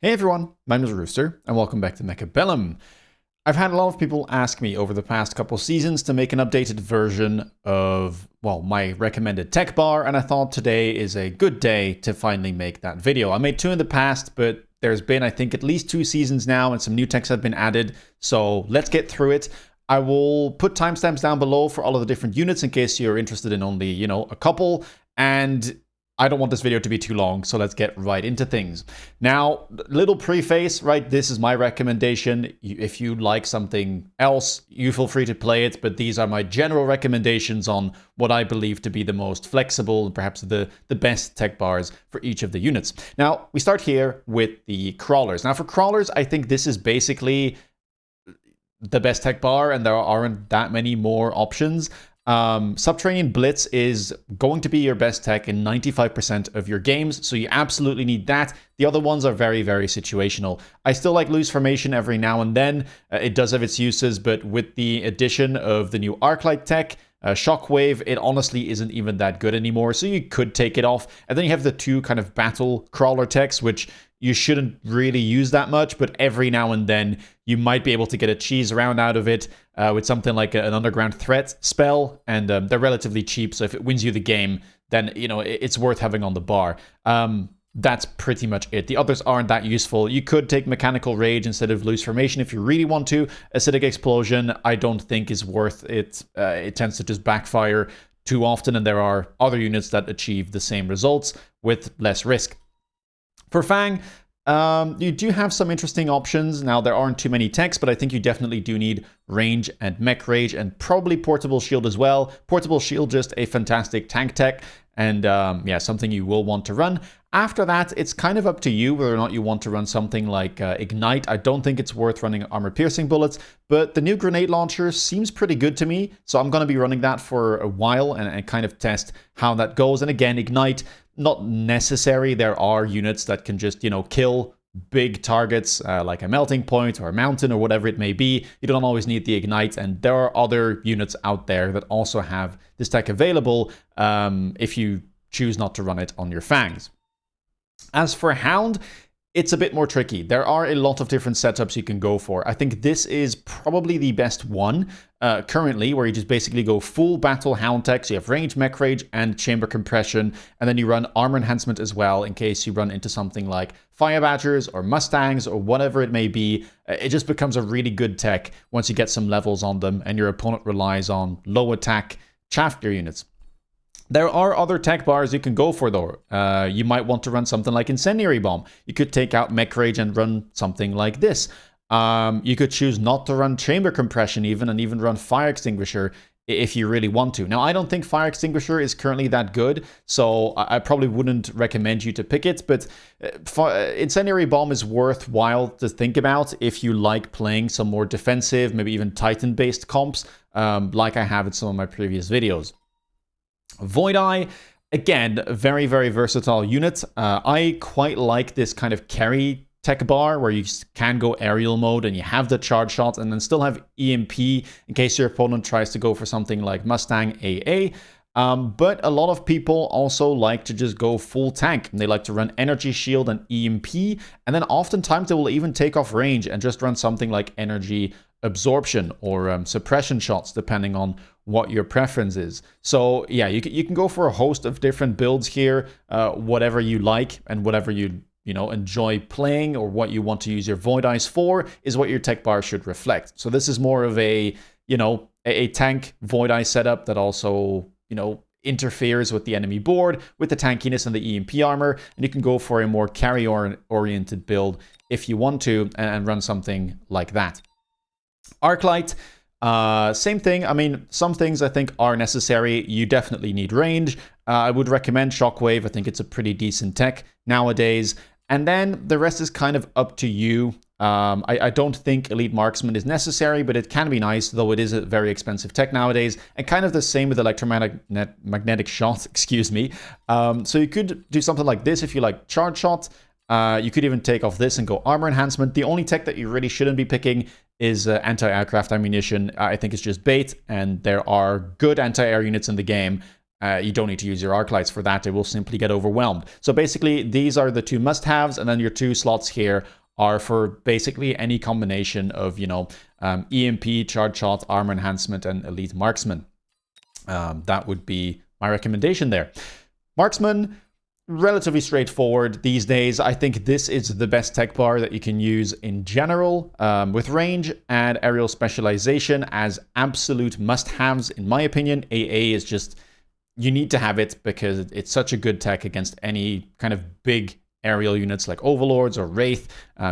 Hey everyone, my name is Rooster, and welcome back to Mechabellum. I've had a lot of people ask me over the past couple seasons to make an updated version of, well, my recommended tech bar, and I thought today is a good day to finally make that video. I made two in the past, but there's been, I think, at least 2 seasons now, and some new techs have been added, so let's get through it. I will put timestamps down below for all of the different units in case you're interested in only, a couple, and I don't want this video to be too long, so let's get right into things. Now, little preface, right? This is my recommendation. If you like something else, you feel free to play it, but these are my general recommendations on what I believe to be the most flexible and perhaps the best tech bars for each of the units. Now, we start here with the crawlers. Now, for crawlers, I think this is basically the best tech bar, and there aren't that many more options. Subterranean Blitz is going to be your best tech in 95% of your games, so you absolutely need that. The other ones are very, very situational. I still like Loose Formation every now and then. It does have its uses, but with the addition of the new Arclight tech, Shockwave, it honestly isn't even that good anymore, so you could take it off. And then you have the two kind of battle crawler techs, which you shouldn't really use that much, but every now and then you might be able to get a cheese round out of it with something like an underground threat spell, and they're relatively cheap, so if it wins you the game, then it's worth having on the bar. That's pretty much it. The others aren't that useful. You could take Mechanical Rage instead of Loose Formation if you really want to. Acidic Explosion, I don't think is worth it. It tends to just backfire too often, and there are other units that achieve the same results with less risk. For Fang, you do have some interesting options. Now, there aren't too many techs, but I think you definitely do need range and mech rage and probably portable shield as well. Portable shield, just a fantastic tank tech, and yeah, something you will want to run. After that, it's kind of up to you whether or not you want to run something like Ignite. I don't think it's worth running armor-piercing bullets, but the new grenade launcher seems pretty good to me, so I'm going to be running that for a while and kind of test how that goes. And again, Ignite, not necessary. There are units that can just, kill big targets like a melting point or a mountain or whatever it may be. You don't always need the Ignite, and there are other units out there that also have this tech available if you choose not to run it on your Fangs. As for Hound, it's a bit more tricky. There are a lot of different setups you can go for. I think this is probably the best one currently, where you just basically go full battle Hound tech. So you have range, mech rage, and chamber compression, and then you run armor enhancement as well in case you run into something like Fire Badgers or Mustangs or whatever it may be. It just becomes a really good tech once you get some levels on them and your opponent relies on low attack chaff gear units. There are other tech bars you can go for, though. You might want to run something like Incendiary Bomb. You could take out Mech Rage and run something like this. You could choose not to run Chamber Compression and even run Fire Extinguisher if you really want to. Now, I don't think Fire Extinguisher is currently that good, so I probably wouldn't recommend you to pick it, but Incendiary Bomb is worthwhile to think about if you like playing some more defensive, maybe even Titan-based comps, like I have in some of my previous videos. Void Eye, again, a very, very versatile unit. I quite like this kind of carry tech bar where you can go aerial mode and you have the charge shot and then still have EMP in case your opponent tries to go for something like Mustang AA. But a lot of people also like to just go full tank. And they like to run Energy Shield and EMP, and then oftentimes they will even take off range and just run something like Energy Absorption or Suppression shots, depending on what your preference is. So yeah, you can go for a host of different builds here, whatever you like and whatever you enjoy playing, or what you want to use your Void Eyes for is what your tech bar should reflect. So this is more of a tank Void Eye setup that also interferes with the enemy board, with the tankiness and the EMP armor, and you can go for a more carry-oriented build if you want to, and run something like that. Arclight, same thing. I mean, some things I think are necessary. You definitely need range. I would recommend Shockwave. I think it's a pretty decent tech nowadays. And then the rest is kind of up to you. I don't think Elite Marksman is necessary, but it can be nice, though it is a very expensive tech nowadays. And kind of the same with Electromagnetic Shot, excuse me. So you could do something like this if you like Charge Shot. You could even take off this and go Armor Enhancement. The only tech that you really shouldn't be picking is anti-aircraft ammunition. I think it's just bait, and there are good anti-air units in the game you don't need to use your Arclights for that. It will simply get overwhelmed. So basically, these are the two must-haves, and then your two slots here are for basically any combination of, EMP, charge shot, armor enhancement, and elite marksman. That would be my recommendation there. Marksman, relatively straightforward these days. I think this is the best tech bar that you can use in general, with range and aerial specialization as absolute must-haves, in my opinion. AA is just, you need to have it because it's such a good tech against any kind of big aerial units like Overlords or Wraith,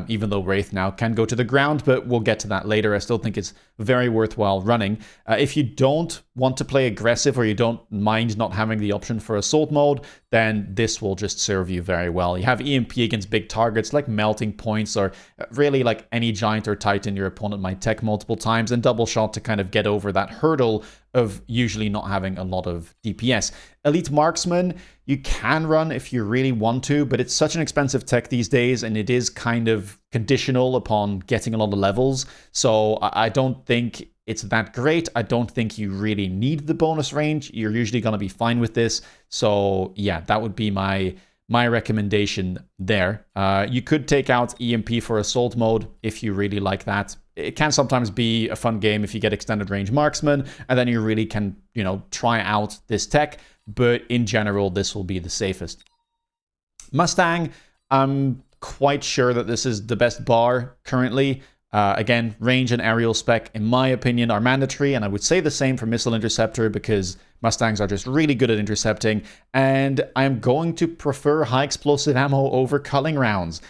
even though Wraith now can go to the ground, but we'll get to that later. I still think it's very worthwhile running. If you don't want to play aggressive or you don't mind not having the option for assault mode, then this will just serve you very well. You have EMP against big targets like melting points or really like any giant or titan your opponent might tech multiple times, and double shot to kind of get over that hurdle of usually not having a lot of DPS. Elite Marksman, you can run if you really want to, but it's such an expensive tech these days, and it is kind of conditional upon getting a lot of levels. So I don't think it's that great. I don't think you really need the bonus range. You're usually going to be fine with this. So yeah, that would be my recommendation there. You could take out EMP for assault mode if you really like that. It can sometimes be a fun game if you get extended range marksman, and then you really can, try out this tech. But in general, this will be the safest. Mustang, I'm quite sure that this is the best bar currently. Again, range and aerial spec, in my opinion, are mandatory, and I would say the same for Missile Interceptor because Mustangs are just really good at intercepting, and I'm going to prefer high explosive ammo over culling rounds.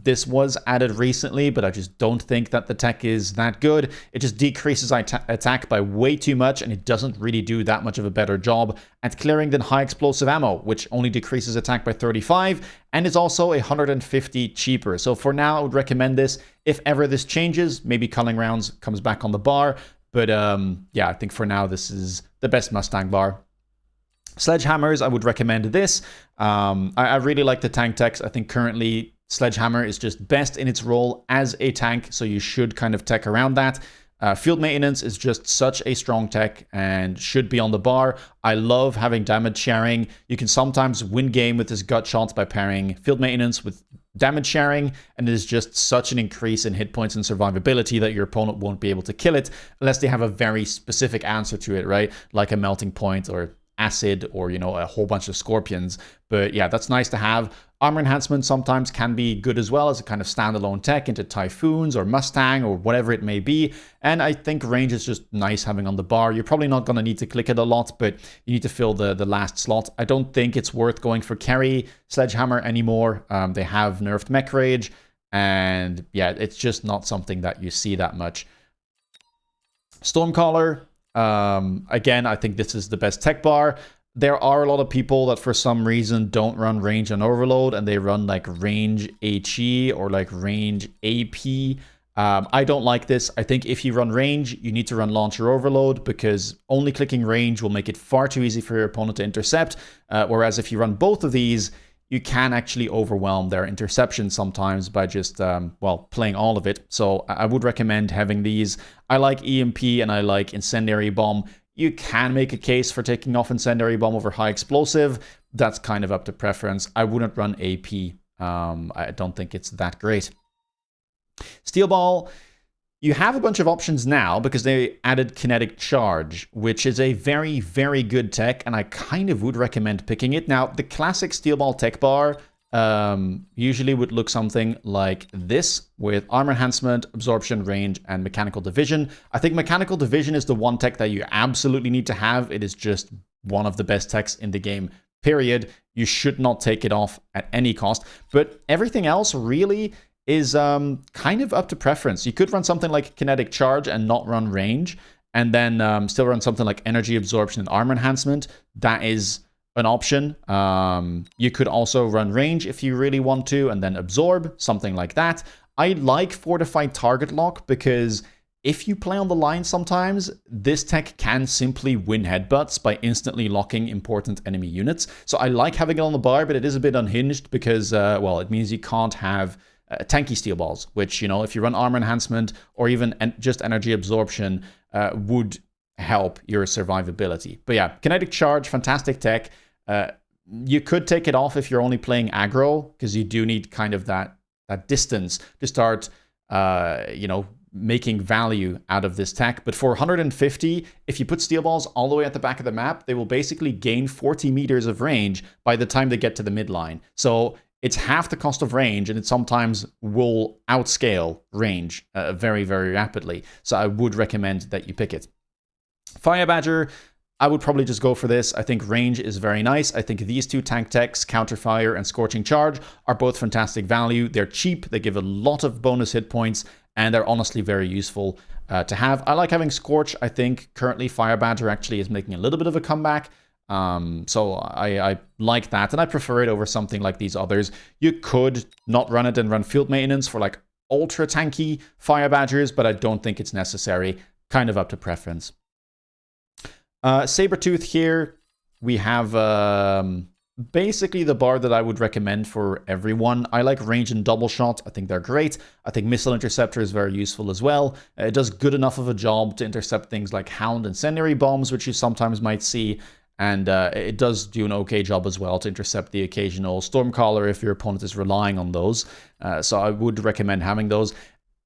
This was added recently, but I just don't think that the tech is that good. It just decreases attack by way too much, and it doesn't really do that much of a better job at clearing than high explosive ammo, which only decreases attack by 35, and is also 150 cheaper. So for now, I would recommend this. If ever this changes, maybe culling rounds comes back on the bar, but yeah, I think for now, this is the best Mustang bar. Sledgehammers, I would recommend this. I really like the tank techs. I think currently Sledgehammer is just best in its role as a tank, so you should kind of tech around that. Field maintenance is just such a strong tech and should be on the bar. I love having damage sharing. You can sometimes win game with this gut shots by pairing field maintenance with damage sharing, and it is just such an increase in hit points and survivability that your opponent won't be able to kill it unless they have a very specific answer to it, right? Like a melting point or acid or, a whole bunch of scorpions. But yeah, that's nice to have. Armor enhancement sometimes can be good as well as a kind of standalone tech into Typhoons or Mustang or whatever it may be. And I think range is just nice having on the bar. You're probably not going to need to click it a lot, but you need to fill the last slot. I don't think it's worth going for carry Sledgehammer anymore. They have nerfed mech rage, and yeah, it's just not something that you see that much. Stormcaller, again, I think this is the best tech bar. There are a lot of people that for some reason don't run range and overload, and they run like range HE or like range AP. I don't like this. I think if you run range, you need to run launcher overload because only clicking range will make it far too easy for your opponent to intercept. Whereas if you run both of these, you can actually overwhelm their interception sometimes by just, playing all of it. So I would recommend having these. I like EMP and I like Incendiary Bomb. You can make a case for taking off Incendiary Bomb over High Explosive. That's kind of up to preference. I wouldn't run AP. I don't think it's that great. Steelball, you have a bunch of options now because they added Kinetic Charge, which is a very, very good tech, and I kind of would recommend picking it. Now, the classic Steelball tech bar usually would look something like this with armor enhancement, absorption, range, and mechanical division. I think mechanical division is the one tech that you absolutely need to have. It is just one of the best techs in the game, period. You should not take it off at any cost. But everything else really is kind of up to preference. You could run something like kinetic charge and not run range, and then still run something like energy absorption and armor enhancement. That is an option. You could also run range if you really want to, and then absorb, something like that. I like fortified target lock because if you play on the line sometimes, this tech can simply win headbutts by instantly locking important enemy units. So I like having it on the bar, but it is a bit unhinged because, it means you can't have tanky steel balls, which, if you run armor enhancement or even just energy absorption, would help your survivability. But yeah, kinetic charge, fantastic tech. You could take it off if you're only playing aggro, because you do need kind of that distance to start, making value out of this tech. But for 150, if you put Steelballs all the way at the back of the map, they will basically gain 40 meters of range by the time they get to the midline. So it's half the cost of range, and it sometimes will outscale range very, very rapidly. So I would recommend that you pick it. Fire Badger, I would probably just go for this. I think range is very nice. I think these two tank techs, Counterfire and Scorching Charge, are both fantastic value. They're cheap, they give a lot of bonus hit points, and they're honestly very useful to have. I like having Scorch. I think currently Fire Badger actually is making a little bit of a comeback. So I like that, and I prefer it over something like these others. You could not run it and run Field Maintenance for like ultra tanky Fire Badgers, but I don't think it's necessary. Kind of up to preference. Sabertooth here, we have basically the bar that I would recommend for everyone. I like range and double shot. I think they're great. I think Missile Interceptor is very useful as well. It does good enough of a job to intercept things like Hound and Incendiary Bombs, which you sometimes might see. And it does do an okay job as well to intercept the occasional Stormcaller if your opponent is relying on those. So I would recommend having those.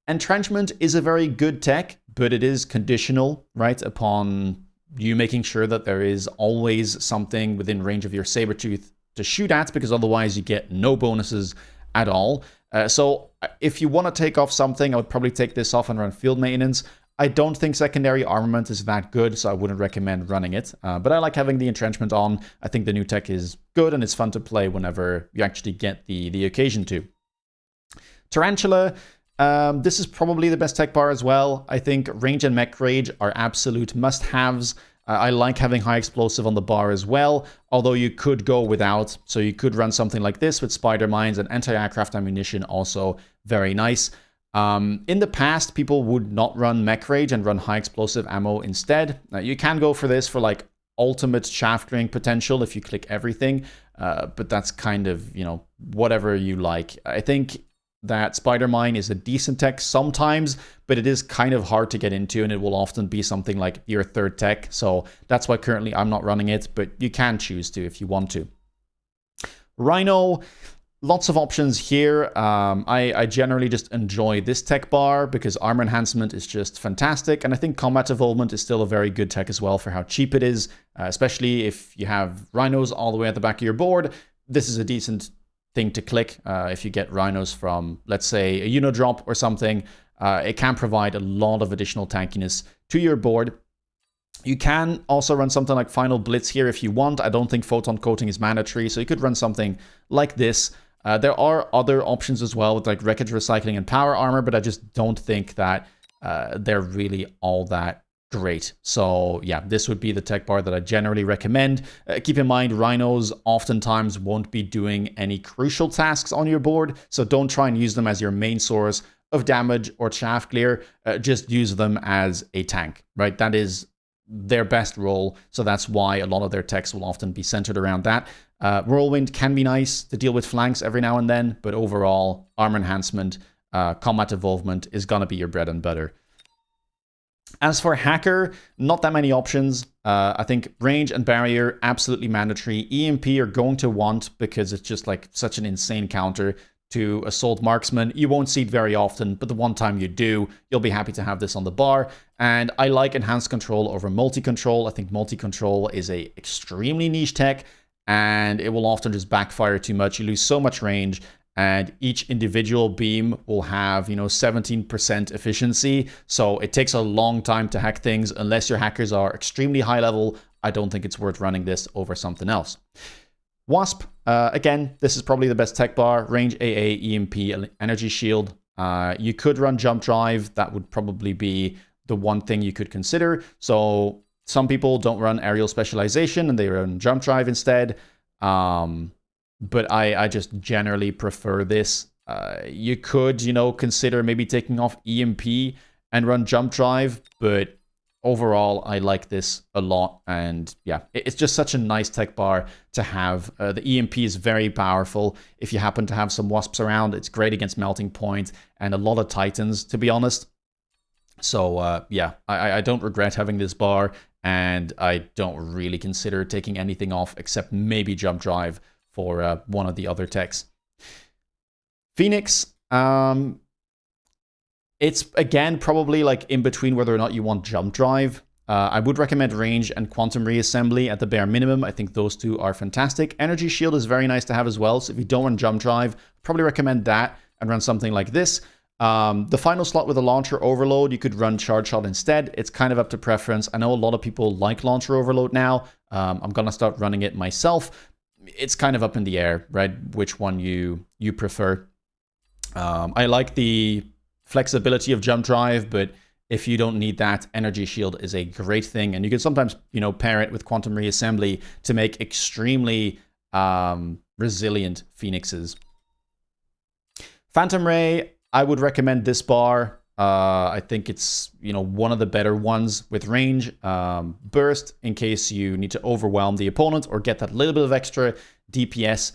Entrenchment is a very good tech, but it is conditional, right, upon you making sure that there is always something within range of your Sabertooth to shoot at, because otherwise you get no bonuses at all. So if you want to take off something, I would probably take this off and run Field Maintenance. I don't think secondary armament is that good, so I wouldn't recommend running it. But I like having the entrenchment on. I think the new tech is good, and it's fun to play whenever you actually get the occasion to. Tarantula, this is probably the best tech bar as well. I think range and mech rage are absolute must-haves. I like having high explosive on the bar as well, although you could go without. So you could run something like this with spider mines and anti-aircraft ammunition, also very nice. In the past, people would not run mech rage and run high explosive ammo instead. You can go for this for like ultimate shaft ring potential if you click everything, but that's kind of, whatever you like. I think that Spider Mine is a decent tech sometimes, but it is kind of hard to get into, and it will often be something like your third tech. So that's why currently I'm not running it, but you can choose to if you want to. Rhino, lots of options here. I generally just enjoy this tech bar because armor enhancement is just fantastic, and I think combat evolvement is still a very good tech as well for how cheap it is, especially if you have rhinos all the way at the back of your board. This is a decent thing to click. If you get rhinos from, let's say, a Unidrop or something, it can provide a lot of additional tankiness to your board. You can also run something like Final Blitz here if you want. I don't think Photon Coating is mandatory, so you could run something like this. There are other options as well with like Wreckage Recycling and Power Armor, but I just don't think that they're really all that great. So yeah, this would be the tech bar that I generally recommend. Keep in mind, rhinos oftentimes won't be doing any crucial tasks on your board, so don't try and use them as your main source of damage or chaff clear. Just use them as a tank, right? That is their best role, so that's why a lot of their techs will often be centered around that. Whirlwind can be nice to deal with flanks every now and then, but overall, armor enhancement, combat evolvement is gonna be your bread and butter. As for Hacker, not that many options. I think range and barrier, absolutely mandatory. EMP you're going to want because it's just like such an insane counter to Assault Marksman. You won't see it very often, but the one time you do, you'll be happy to have this on the bar. And I like Enhanced Control over Multi-Control. I think Multi-Control is a extremely niche tech, and it will often just backfire too much. You lose so much range, and each individual beam will have, 17% efficiency. So it takes a long time to hack things. Unless your hackers are extremely high level, I don't think it's worth running this over something else. Wasp, again, this is probably the best tech bar. Range AA, EMP, Energy Shield. You could run Jump Drive. That would probably be the one thing you could consider. So some people don't run Aerial Specialization and they run Jump Drive instead. But I just generally prefer this. You could, consider maybe taking off EMP and run Jump Drive, but overall, I like this a lot. And yeah, it's just such a nice tech bar to have. The EMP is very powerful. If you happen to have some Wasps around, it's great against Melting Point and a lot of Titans, to be honest. So yeah, I don't regret having this bar, and I don't really consider taking anything off except maybe jump drive for one of the other techs. Phoenix, it's again probably like in between whether or not you want jump drive. I would recommend range and quantum reassembly at the bare minimum. I think those two are fantastic. Energy shield is very nice to have as well. So if you don't want jump drive, probably recommend that and run something like this. The final slot with a launcher overload, you could run charge shot instead. It's kind of up to preference. I know a lot of people like launcher overload now. I'm gonna start running it myself. It's kind of up in the air, right? Which one you prefer. I like the flexibility of jump drive, but if you don't need that, energy shield is a great thing, and you can sometimes, you know, pair it with quantum reassembly to make extremely resilient phoenixes. Phantom Ray, I would recommend this bar. I think it's, you know, one of the better ones with range. Burst in case you need to overwhelm the opponent or get that little bit of extra DPS.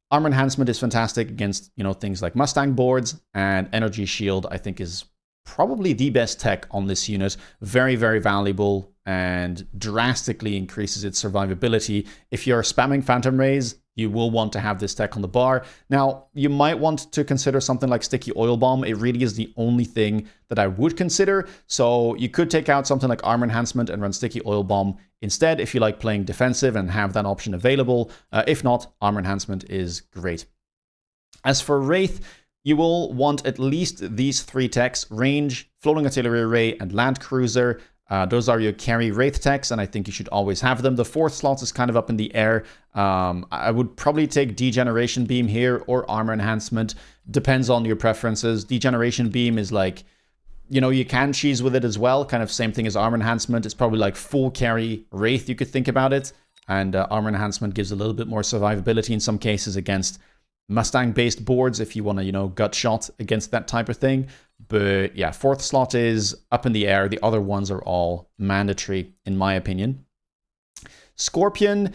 Armor enhancement is fantastic against, you know, things like Mustang boards, and energy shield I think is probably the best tech on this unit. Very, very valuable and drastically increases its survivability. If you're spamming Phantom Rays, you will want to have this tech on the bar. Now, you might want to consider something like Sticky Oil Bomb. It really is the only thing that I would consider. So you could take out something like Armor Enhancement and run Sticky Oil Bomb instead if you like playing defensive and have that option available. If not, Armor Enhancement is great. As for Wraith, you will want at least these three techs: range, floating artillery array, and land cruiser. Those are your carry Wraith techs, and I think you should always have them. The fourth slot is kind of up in the air. I would probably take Degeneration Beam here or Armor Enhancement. Depends on your preferences. Degeneration Beam is like, you know, you can cheese with it as well. Kind of same thing as Armor Enhancement. It's probably like full carry Wraith, you could think about it. And Armor Enhancement gives a little bit more survivability in some cases against Mustang-based boards if you want to, you know, gut shot against that type of thing. But yeah, fourth slot is up in the air. The other ones are all mandatory, in my opinion. Scorpion,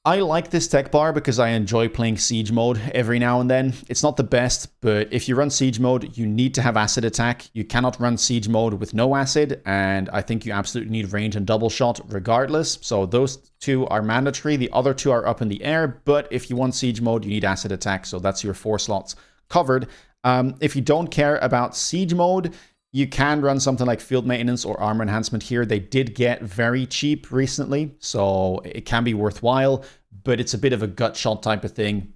I like this tech bar because I enjoy playing Siege mode every now and then. It's not the best, but if you run Siege mode, you need to have acid attack. You cannot run Siege mode with no acid, and I think you absolutely need range and double shot regardless. So those two are mandatory. The other two are up in the air, but if you want Siege mode, you need acid attack. So that's your 4 slots covered. If you don't care about Siege mode, you can run something like Field Maintenance or Armor Enhancement here. They did get very cheap recently, so it can be worthwhile, but it's a bit of a gut shot type of thing.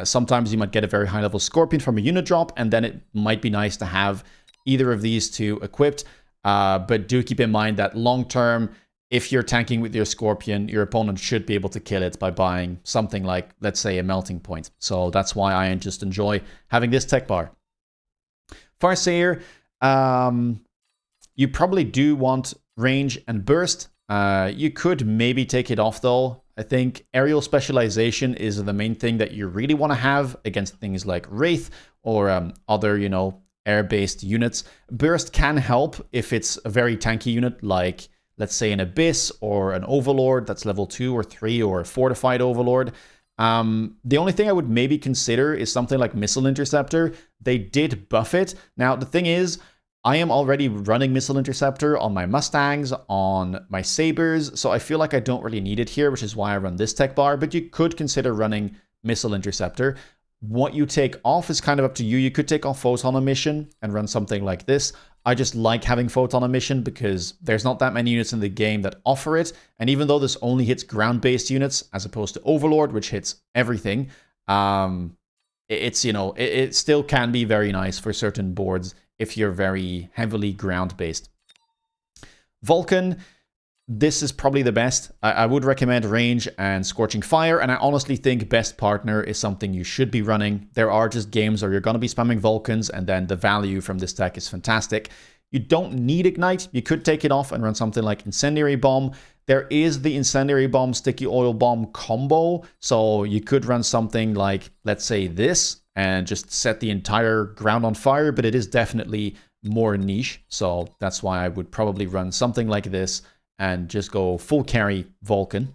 Sometimes you might get a very high level Scorpion from a unit drop, and then it might be nice to have either of these two equipped. But do keep in mind that long term, if you're tanking with your Scorpion, your opponent should be able to kill it by buying something like, let's say, a Melting Point. So that's why I just enjoy having this tech bar. Farseer, you probably do want range and burst. You could maybe take it off though. I think aerial specialization is the main thing that you really want to have against things like Wraith or other, you know, air-based units. Burst can help if it's a very tanky unit like, let's say, an Abyss or an Overlord that's level 2 or 3 or a fortified Overlord. The only thing I would maybe consider is something like Missile Interceptor. They did buff it. Now, the thing is, I am already running Missile Interceptor on my Mustangs, on my Sabers, so I feel like I don't really need it here, which is why I run this tech bar, but you could consider running Missile Interceptor. What you take off is kind of up to you. You could take off Photon Emission and run something like this. I just like having Photon Emission because there's not that many units in the game that offer it, and even though this only hits ground-based units as opposed to Overlord, which hits everything, it's, you know, it still can be very nice for certain boards if you're very heavily ground-based. Vulcan, this is probably the best. I would recommend range and Scorching Fire, and I honestly think Best Partner is something you should be running. There are just games where you're going to be spamming Vulcans, and then the value from this tech is fantastic. You don't need Ignite. You could take it off and run something like Incendiary Bomb. There is the Incendiary Bomb, Sticky Oil Bomb combo, so you could run something like, let's say, this, and just set the entire ground on fire, but it is definitely more niche, so that's why I would probably run something like this and just go full carry Vulcan.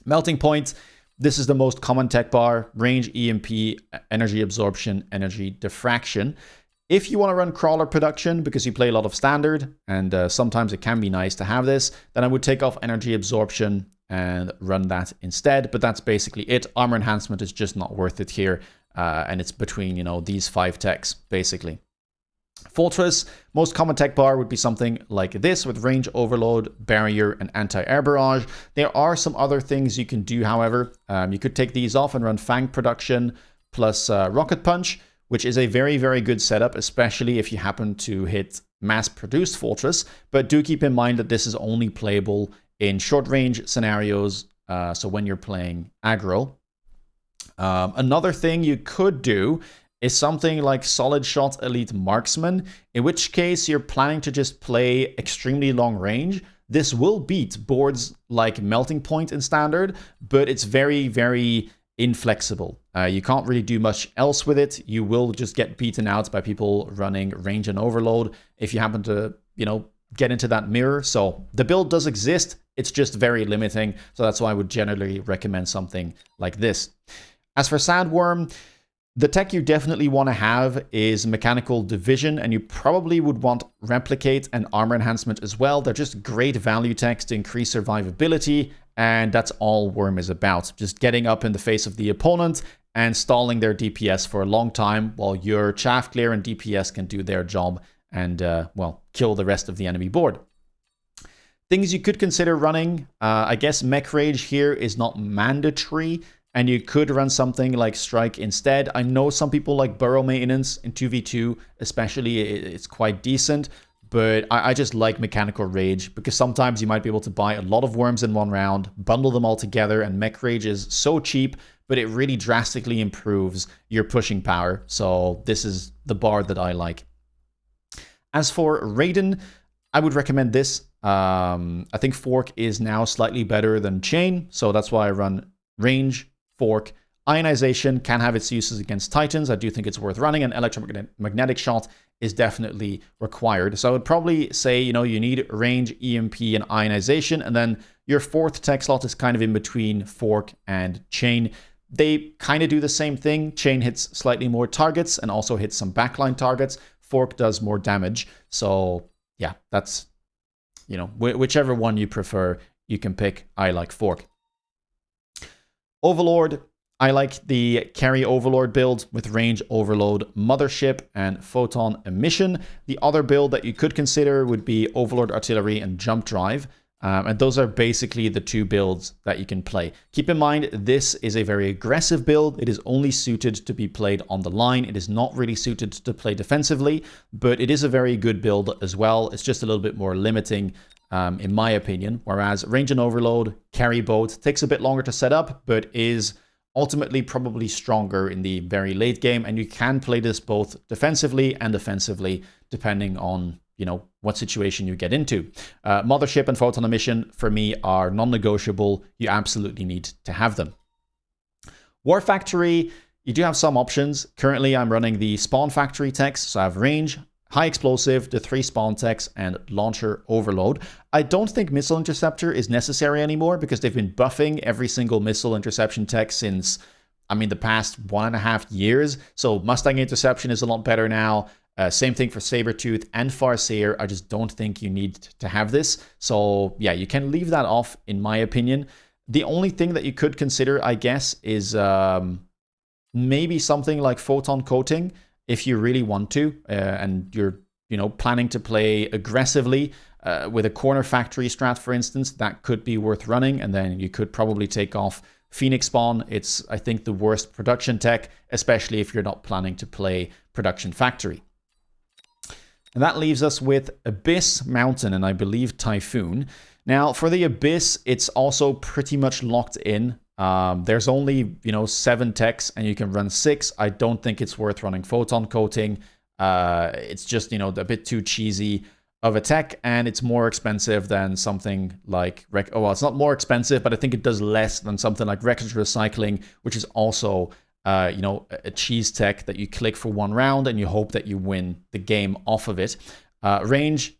Melting Point, this is the most common tech bar. Range, EMP, energy absorption, energy diffraction. If you want to run crawler production because you play a lot of standard, and sometimes it can be nice to have this, then I would take off energy absorption and run that instead. But that's basically it. Armor enhancement is just not worth it here. And it's between, these 5 techs, basically. Fortress, most common tech bar would be something like this with range overload, barrier, and anti-air barrage. There are some other things you can do, however. You could take these off and run Fang production plus rocket punch, which is a very, very good setup, especially if you happen to hit mass-produced Fortress. But do keep in mind that this is only playable in short-range scenarios, so when you're playing aggro. Another thing you could do is something like Solid Shot Elite Marksman, in which case you're planning to just play extremely long range. This will beat boards like Melting Point in Standard, but it's very, very inflexible. You can't really do much else with it. You will just get beaten out by people running range and overload if you happen to, get into that mirror. So the build does exist. It's just very limiting. So that's why I would generally recommend something like this. As for Sandworm, the tech you definitely want to have is Mechanical Division, and you probably would want Replicate and Armor Enhancement as well. They're just great value techs to increase survivability, and that's all Worm is about. Just getting up in the face of the opponent and stalling their DPS for a long time while your Chaff Clear and DPS can do their job and, kill the rest of the enemy board. Things you could consider running, I guess Mech Rage here is not mandatory, and you could run something like Strike instead. I know some people like Burrow Maintenance in 2v2, especially, it's quite decent, but I just like Mechanical Rage because sometimes you might be able to buy a lot of worms in one round, bundle them all together, and Mech Rage is so cheap, but it really drastically improves your pushing power. So this is the bar that I like. As for Raiden, I would recommend this. I think Fork is now slightly better than Chain, so that's why I run Range, Fork. Ionization can have its uses against Titans. I do think it's worth running, and Electromagnetic Shot is definitely required. So I would probably say, you need Range, EMP, and Ionization, and then your 4th tech slot is kind of in between Fork and Chain. They kind of do the same thing. Chain hits slightly more targets and also hits some backline targets. Fork does more damage. So yeah, that's, whichever one you prefer, you can pick. I like Fork. Overlord, I like the carry Overlord build with range overload, mothership, and photon emission. The other build that you could consider would be Overlord artillery and jump drive. And those are basically the 2 builds that you can play. Keep in mind, this is a very aggressive build. It is only suited to be played on the line. It is not really suited to play defensively, but it is a very good build as well. It's just a little bit more limiting, in my opinion. Whereas range and overload, carry both, takes a bit longer to set up, but is ultimately probably stronger in the very late game. And you can play this both defensively and offensively, depending on what situation you get into. Mothership and photon emission, for me, are non-negotiable. You absolutely need to have them. War Factory, you do have some options. Currently, I'm running the Spawn Factory techs, so I have range, high explosive, the 3 spawn techs, and launcher overload. I don't think missile interceptor is necessary anymore because they've been buffing every single missile interception tech since, the past 1.5 years. So Mustang interception is a lot better now. Same thing for Sabertooth and Farseer. I just don't think you need to have this. So yeah, you can leave that off, in my opinion. The only thing that you could consider, I guess, is maybe something like photon coating if you really want to, and you're planning to play aggressively with a corner factory strat, for instance. That could be worth running, and then you could probably take off Phoenix Spawn. It's, I think, the worst production tech, especially if you're not planning to play production factory. And that leaves us with Abyss, Mountain, and I believe Typhoon. Now, for the Abyss, it's also pretty much locked in. There's only, 7 techs, and you can run 6. I don't think it's worth running photon coating. It's just, a bit too cheesy of a tech, and it's more expensive than something like... it's not more expensive, but I think it does less than something like Wreckage Recycling, which is also... a cheese tech that you click for 1 round and you hope that you win the game off of it. Range,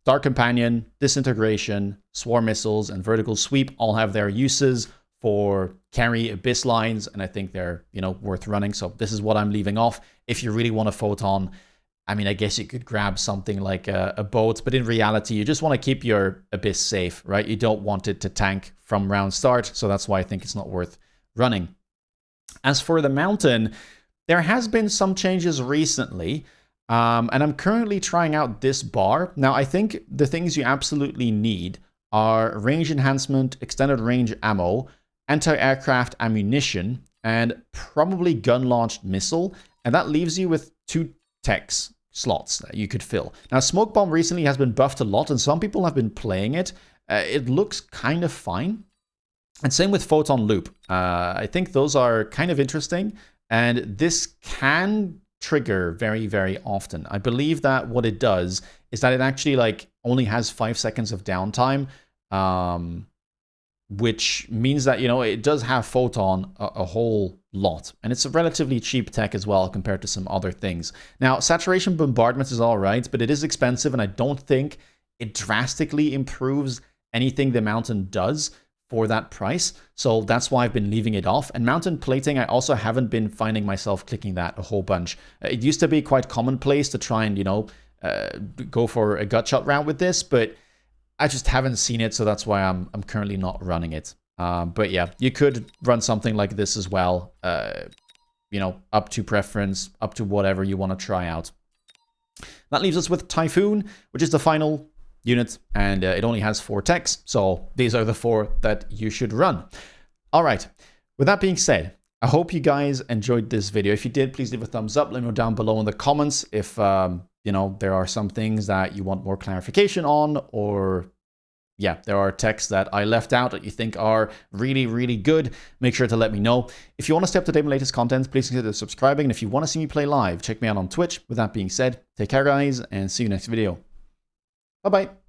Dark Companion, Disintegration, Swarm Missiles, and Vertical Sweep all have their uses for carry Abyss lines, and I think they're, worth running. So this is what I'm leaving off. If you really want a photon, I mean, I guess you could grab something like a boat, but in reality, you just want to keep your abyss safe, right? You don't want it to tank from round start, so that's why I think it's not worth running. As for the mountain, there has been some changes recently, and I'm currently trying out this bar. Now, I think the things you absolutely need are range enhancement, extended range ammo, anti-aircraft ammunition, and probably gun-launched missile, and that leaves you with 2 TECHS slots that you could fill. Now, Smoke Bomb recently has been buffed a lot, and some people have been playing it. It looks kind of fine. And same with Photon Loop. I think those are kind of interesting, and this can trigger very, very often. I believe that what it does is that it actually like only has 5 seconds of downtime, which means that, you know, it does have Photon a whole lot. And it's a relatively cheap tech as well compared to some other things. Now, Saturation Bombardment is all right, but it is expensive, and I don't think it drastically improves anything the Mountain does for that price. So that's why I've been leaving it off. And Mountain Plating, I also haven't been finding myself clicking that a whole bunch. It used to be quite commonplace to try and, you know, go for a gut shot round with this, but I just haven't seen it, so that's why I'm currently not running it. But yeah, you could run something like this as well, you know, up to preference, up to whatever you want to try out. That leaves us with Typhoon, which is the final unit, and it only has 4 techs, so these are the 4 that you should run. All right, with that being said, I hope you guys enjoyed this video. If you did, please leave a thumbs up. Let me know down below in the comments if you know, there are some things that you want more clarification on, or yeah, there are texts that I left out that you think are really, really good. Make sure to let me know. If you want to stay up to date with latest content, please consider subscribing. And if you want to see me play live, check me out on Twitch. With that being said, take care, guys, and see you next video. Bye-bye.